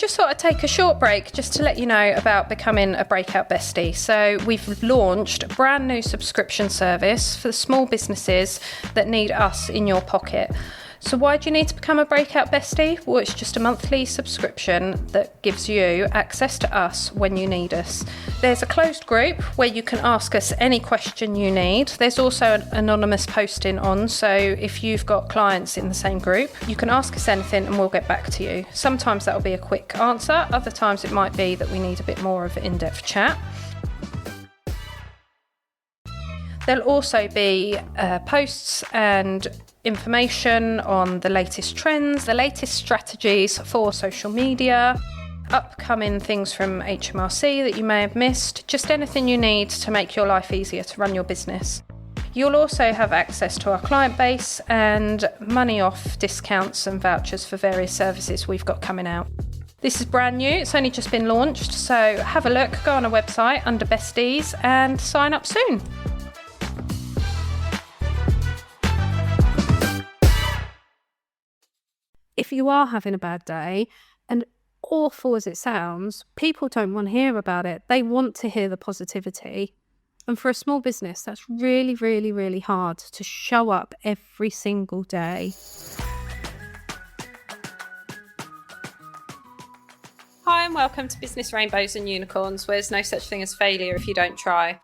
just thought I'd take a short break just to let you know about becoming a Breakout Bestie. So we've launched a brand new subscription service for the small businesses that need us in your pocket. So why do you need to become a Breakout Bestie? Well, it's just a monthly subscription that gives you access to us when you need us. There's a closed group where you can ask us any question you need. There's also an anonymous posting on, so if you've got clients in the same group, you can ask us anything and we'll get back to you. Sometimes that'll be a quick answer, other times it might be that we need a bit more of an in-depth chat. There'll also be posts and information on the latest trends, the latest strategies for social media, upcoming things from HMRC that you may have missed, just anything you need to make your life easier to run your business. You'll also have access to our client base and money off discounts and vouchers for various services we've got coming out. This is brand new, it's only just been launched, so have a look, go on our website under Besties and sign up soon. If you are having a bad day, and awful as it sounds, people don't want to hear about it. They want to hear the positivity. And for a small business, that's really, really, really hard to show up every single day. Hi, and welcome to Business Rainbows and Unicorns, where there's no such thing as failure if you don't try.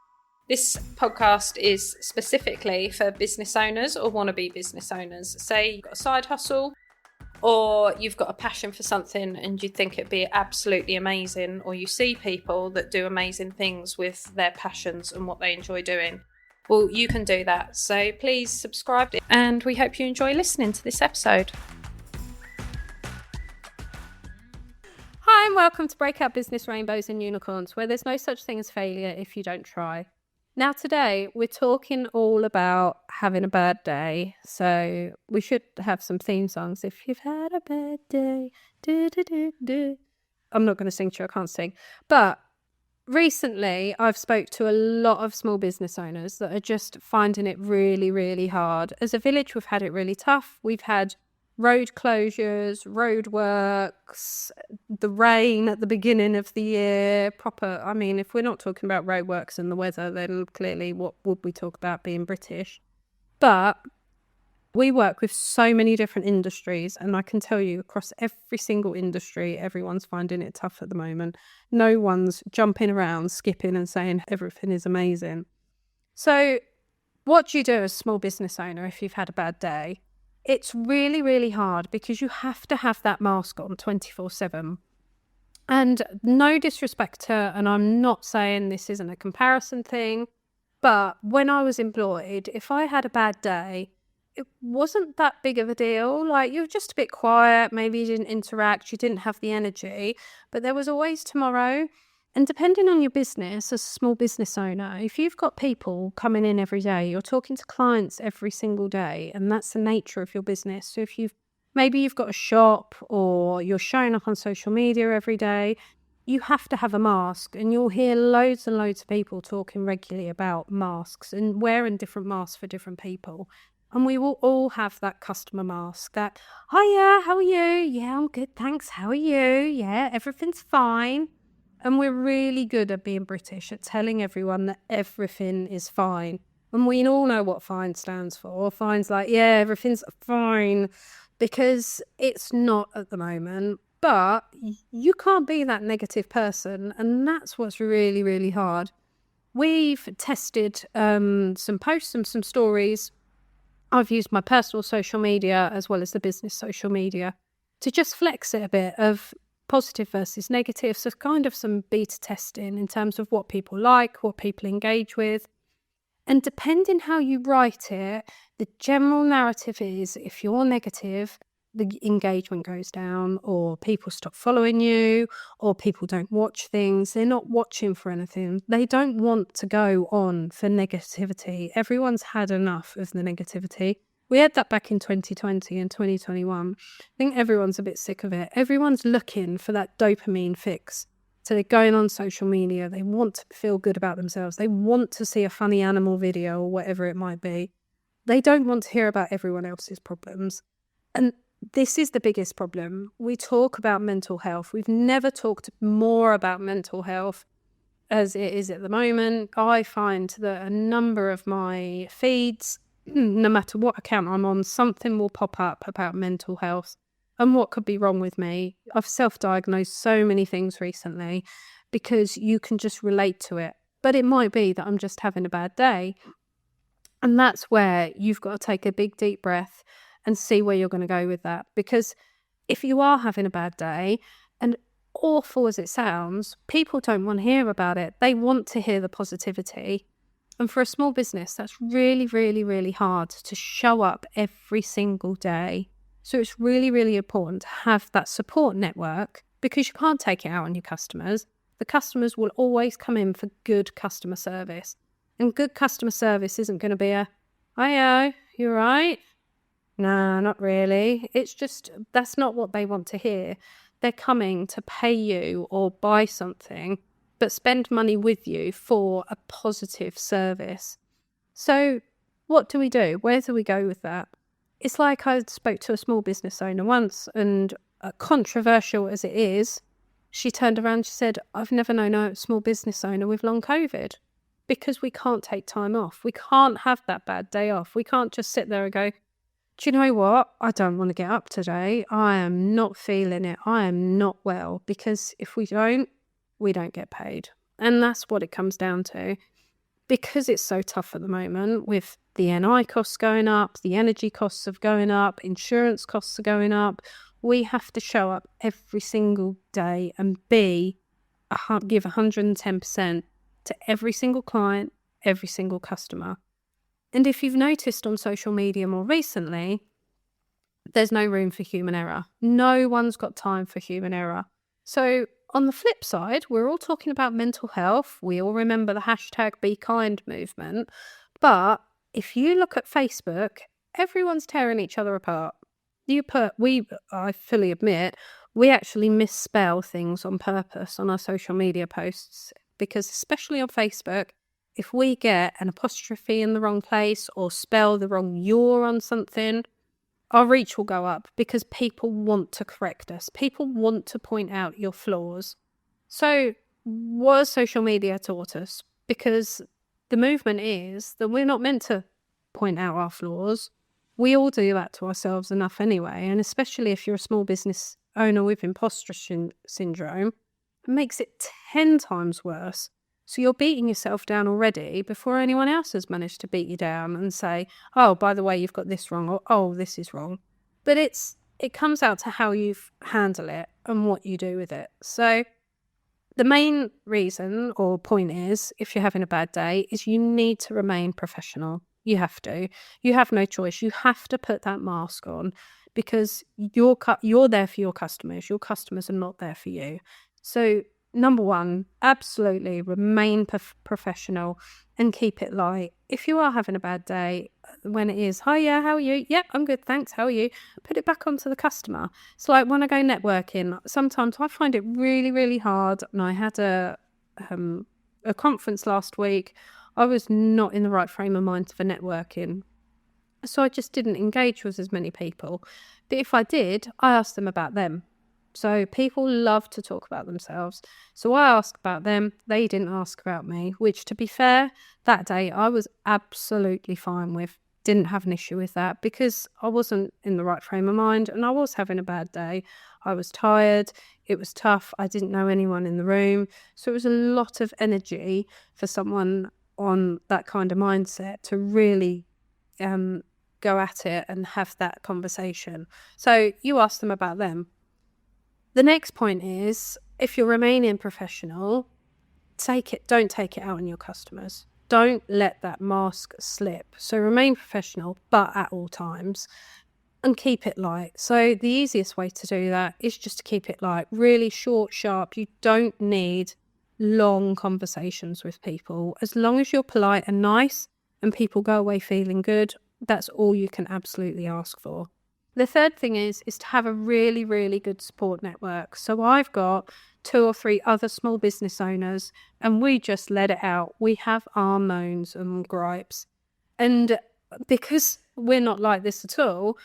This podcast is specifically for business owners or wannabe business owners. Say you've got a side hustle, or you've got a passion for something and you think it'd be absolutely amazing, or you see people that do amazing things with their passions and what they enjoy doing. Well, you can do that. So please subscribe, and we hope you enjoy listening to this episode. Hi, and welcome to Breakout Business Rainbows and Unicorns, where there's no such thing as failure if you don't try. Now, today, we're talking all about having a bad day, so we should have some theme songs. If you've had a bad day, do, do, do, do. I'm not going to sing to you, I can't sing. But recently, I've spoke to a lot of small business owners that are just finding it really, really hard. As a village, we've had it really tough. We've had road closures, road works, the rain at the beginning of the year, if we're not talking about road works and the weather, then clearly what would we talk about being British? But we work with so many different industries, and I can tell you across every single industry, everyone's finding it tough at the moment. No one's jumping around, skipping and saying everything is amazing. So what do you do as a small business owner if you've had a bad day? It's really, really hard because you have to have that mask on 24/7. And no disrespect to, and I'm not saying this isn't a comparison thing, but when I was employed, if I had a bad day, it wasn't that big of a deal. Like, you were just a bit quiet, maybe you didn't interact, you didn't have the energy, but there was always tomorrow. And depending on your business, as a small business owner, if you've got people coming in every day, you're talking to clients every single day, and that's the nature of your business. So if maybe you've got a shop or you're showing up on social media every day, you have to have a mask, and you'll hear loads and loads of people talking regularly about masks and wearing different masks for different people. And we will all have that customer mask, that, hiya, how are you? Yeah, I'm good, thanks. How are you? Yeah, everything's fine. And we're really good at being British, at telling everyone that everything is fine. And we all know what fine stands for. Fine's like, yeah, everything's fine, because it's not at the moment. But you can't be that negative person. And that's what's really, really hard. We've tested some posts and some stories. I've used my personal social media as well as the business social media to just flex it a bit of positive versus negative, so kind of some beta testing in terms of what people like, what people engage with. And depending how you write it, the general narrative is, if you're negative, the engagement goes down, or people stop following you, or people don't watch things. They're not watching for anything. They don't want to go on for negativity. Everyone's had enough of the negativity. We had that back in 2020 and 2021. I think everyone's a bit sick of it. Everyone's looking for that dopamine fix. So they're going on social media. They want to feel good about themselves. They want to see a funny animal video or whatever it might be. They don't want to hear about everyone else's problems. And This is the biggest problem. We talk about mental health. We've never talked more about mental health as it is at the moment. I find that a number of my feeds, no matter what account I'm on, something will pop up about mental health and what could be wrong with me. I've self-diagnosed so many things recently because you can just relate to it. But it might be that I'm just having a bad day. And that's where you've got to take a big deep breath and see where you're going to go with that. Because if you are having a bad day, and awful as it sounds, people don't want to hear about it. They want to hear the positivity. And for a small business, that's really, really, really hard to show up every single day. So it's really, really important to have that support network because you can't take it out on your customers. The customers will always come in for good customer service. And good customer service isn't going to be a, "Hiyo, you all right?" No, not really. It's just, that's not what they want to hear. They're coming to pay you or buy something, but spend money with you for a positive service. So what do we do? Where do we go with that? It's like I spoke to a small business owner once, and controversial as it is, she turned around and she said, "I've never known a small business owner with long COVID because we can't take time off. We can't have that bad day off. We can't just sit there and go, do you know what? I don't want to get up today. I am not feeling it. I am not well." Because if we don't get paid. And that's what it comes down to. Because it's so tough at the moment with the NI costs going up, the energy costs are going up, insurance costs are going up, we have to show up every single day and give 110% to every single client, every single customer. And if you've noticed on social media more recently, there's no room for human error. No one's got time for human error. So on the flip side, we're all talking about mental health. We all remember the hashtag Be Kind movement. But if you look at Facebook, everyone's tearing each other apart. I fully admit, we actually misspell things on purpose on our social media posts because especially on Facebook, if we get an apostrophe in the wrong place or spell the wrong "you're" on something, our reach will go up because people want to correct us. People want to point out your flaws. So what has social media taught us? Because the movement is that we're not meant to point out our flaws. We all do that to ourselves enough anyway. And especially if you're a small business owner with imposter syndrome, it makes it 10 times worse. So you're beating yourself down already before anyone else has managed to beat you down and say, "Oh, by the way, you've got this wrong," or "Oh, this is wrong." But it comes out to how you handle it and what you do with it. So the main reason or point is, if you're having a bad day, is you need to remain professional. You have to. You have no choice. You have to put that mask on because you're there for your customers. Your customers are not there for you. So number one, absolutely remain professional and keep it light. If you are having a bad day, when it is, "Hi, yeah, how are you?" "Yep, I'm good, thanks. How are you?" Put it back onto the customer. It's like when I go networking, sometimes I find it really, really hard. And I had a conference last week. I was not in the right frame of mind for networking. So I just didn't engage with as many people. But if I did, I asked them about them. So people love to talk about themselves. So I asked about them. They didn't ask about me, which, to be fair, that day I was absolutely fine with. Didn't have an issue with that because I wasn't in the right frame of mind and I was having a bad day. I was tired. It was tough. I didn't know anyone in the room. So it was a lot of energy for someone on that kind of mindset to really go at it and have that conversation. So you ask them about them. The next point is, if you're remaining professional, don't take it out on your customers. Don't let that mask slip. So remain professional, but at all times, and keep it light. So the easiest way to do that is just to keep it light, really short, sharp. You don't need long conversations with people. As long as you're polite and nice and people go away feeling good, that's all you can absolutely ask for. The third thing is to have a really, really good support network. So I've got 2 or 3 other small business owners and we just let it out. We have our moans and gripes. And because we're not like this at all,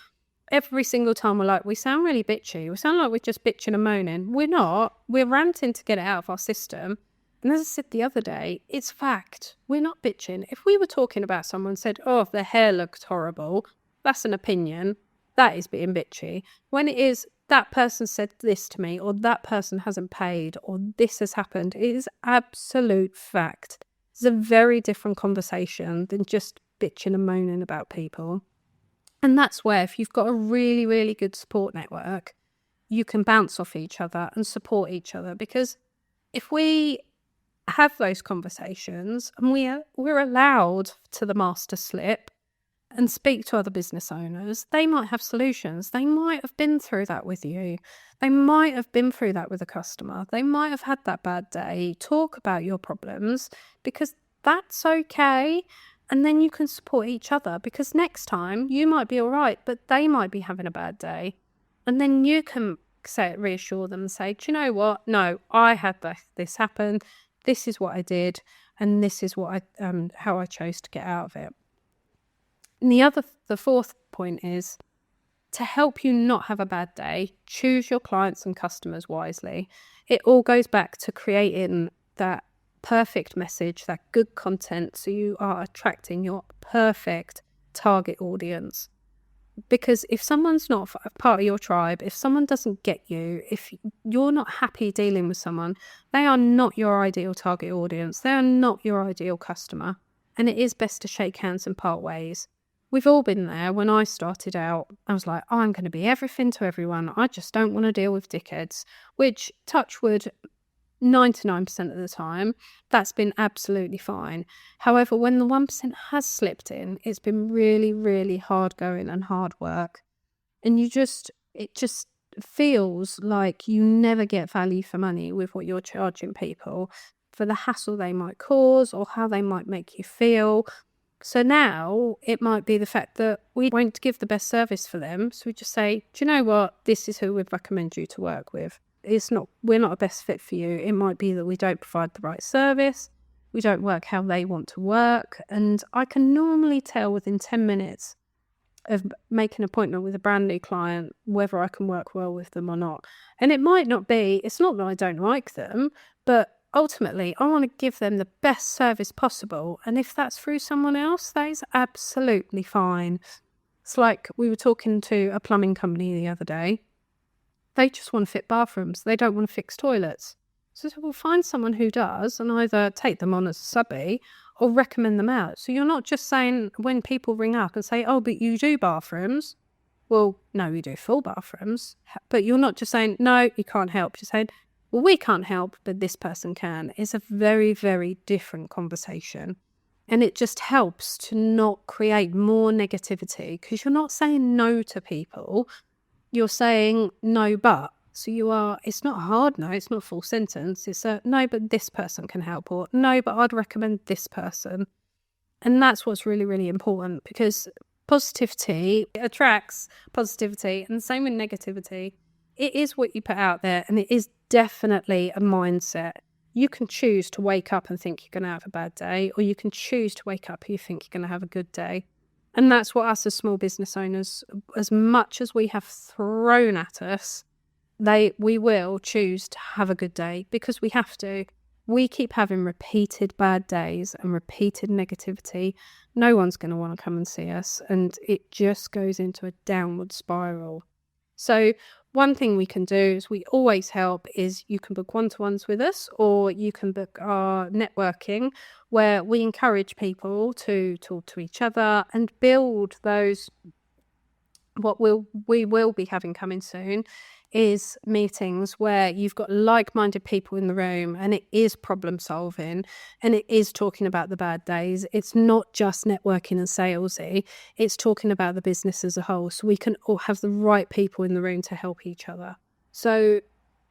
every single time we're like, we sound really bitchy. We sound like we're just bitching and moaning. We're not. We're ranting to get it out of our system. And as I said the other day, it's fact. We're not bitching. If we were talking about someone said, oh, their hair looked horrible, that's an opinion. That is being bitchy. When it is, that person said this to me, or that person hasn't paid, or this has happened, it is absolute fact. It's a very different conversation than just bitching and moaning about people. And that's where, if you've got a really, really good support network, you can bounce off each other and support each other. Because if we have those conversations and we're allowed to the master slip and speak to other business owners, they might have solutions. They might have been through that with you. They might have been through that with a customer. They might have had that bad day. Talk about your problems, because that's okay. And then you can support each other, because next time you might be all right, but they might be having a bad day. And then you can reassure them and say, do you know what? No, I had this happen. This is what I did. And this is what how I chose to get out of it. And the fourth point is to help you not have a bad day, choose your clients and customers wisely. It all goes back to creating that perfect message, that good content, so you are attracting your perfect target audience. Because if someone's not part of your tribe, if someone doesn't get you, if you're not happy dealing with someone, they are not your ideal target audience. They are not your ideal customer. And it is best to shake hands and part ways. We've all been there. When I started out, I was like, oh, I'm going to be everything to everyone. I just don't want to deal with dickheads, which, touch wood, 99% of the time, that's been absolutely fine. However, when the 1% has slipped in, it's been really, really hard going and hard work. And it just feels like you never get value for money with what you're charging people for the hassle they might cause or how they might make you feel. So now it might be the fact that we won't give the best service for them. So we just say, do you know what? This is who we'd recommend you to work with. We're not a best fit for you. It might be that we don't provide the right service. We don't work how they want to work. And I can normally tell within 10 minutes of making an appointment with a brand new client whether I can work well with them or not. And it might not be, it's not that I don't like them, but ultimately I want to give them the best service possible. And if that's through someone else, that is absolutely fine. It's like we were talking to a plumbing company the other day. They just want to fit bathrooms. They don't want to fix toilets. So we'll find someone who does and either take them on as a subby or recommend them out. So you're not just saying, when people ring up and say, oh, but you do bathrooms. Well, no, we do full bathrooms. But you're not just saying, no, you can't help. You're saying, well, we can't help, but this person can. It's a very, very different conversation. And it just helps to not create more negativity, because you're not saying no to people. You're saying no, but. So it's not a hard no, it's not a full sentence. It's a no, but this person can help, or no, but I'd recommend this person. And that's what's really, really important, because positivity attracts positivity, and the same with negativity. It is what you put out there, and it is definitely a mindset. You can choose to wake up and think you're going to have a bad day, or you can choose to wake up and you think you're going to have a good day. And that's what us as small business owners, as much as we have thrown at us, we will choose to have a good day, because we have to. We keep having repeated bad days and repeated negativity. No one's going to want to come and see us, and it just goes into a downward spiral. So one thing we can do is we always help is you can book one-to-ones with us, or you can book our networking, where we encourage people to talk to each other and build those. What we will be having coming soon is meetings where you've got like-minded people in the room, and it is problem solving, and it is talking about the bad days. It's not just networking and salesy, it's talking about the business as a whole, so we can all have the right people in the room to help each other. So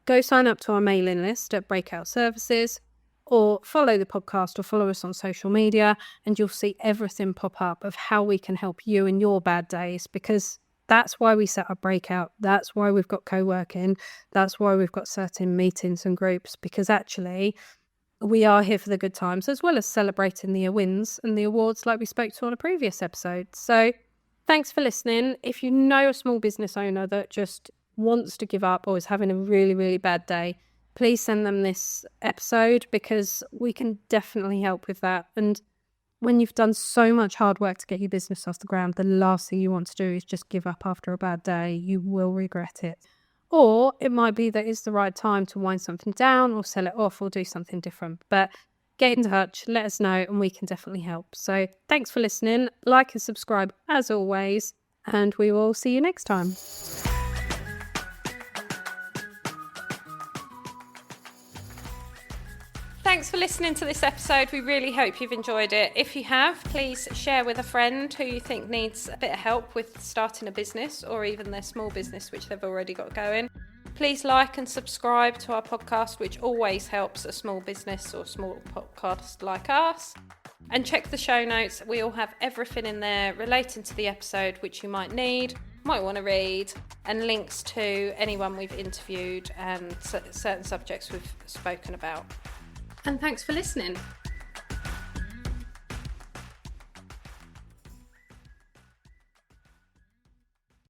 go sign up to our mailing list at Breakout Services, or follow the podcast, or follow us on social media, and you'll see everything pop up of how we can help you in your bad days, because that's why we set up Breakout. That's why we've got co-working. That's why we've got certain meetings and groups, because actually we are here for the good times, as well as celebrating the wins and the awards like we spoke to on a previous episode. So Thanks for listening. If you know a small business owner that just wants to give up or is having a really, really bad day, please send them this episode because we can definitely help with that. And when you've done so much hard work to get your business off the ground, the last thing you want to do is just give up after a bad day. You will regret it. Or it might be that it's the right time to wind something down or sell it off or do something different. But get in touch, let us know, and we can definitely help. So thanks for listening. Like and subscribe as always, and we will see you next time. Thanks for listening to this episode. We really hope you've enjoyed it. If you have, please share with a friend who you think needs a bit of help with starting a business or even their small business, which they've already got going. Please like and subscribe to our podcast, which always helps a small business or small podcast like us. And check the show notes. We all have everything in there relating to the episode, which you might need, might want to read, and links to anyone we've interviewed and certain subjects we've spoken about. And thanks for listening.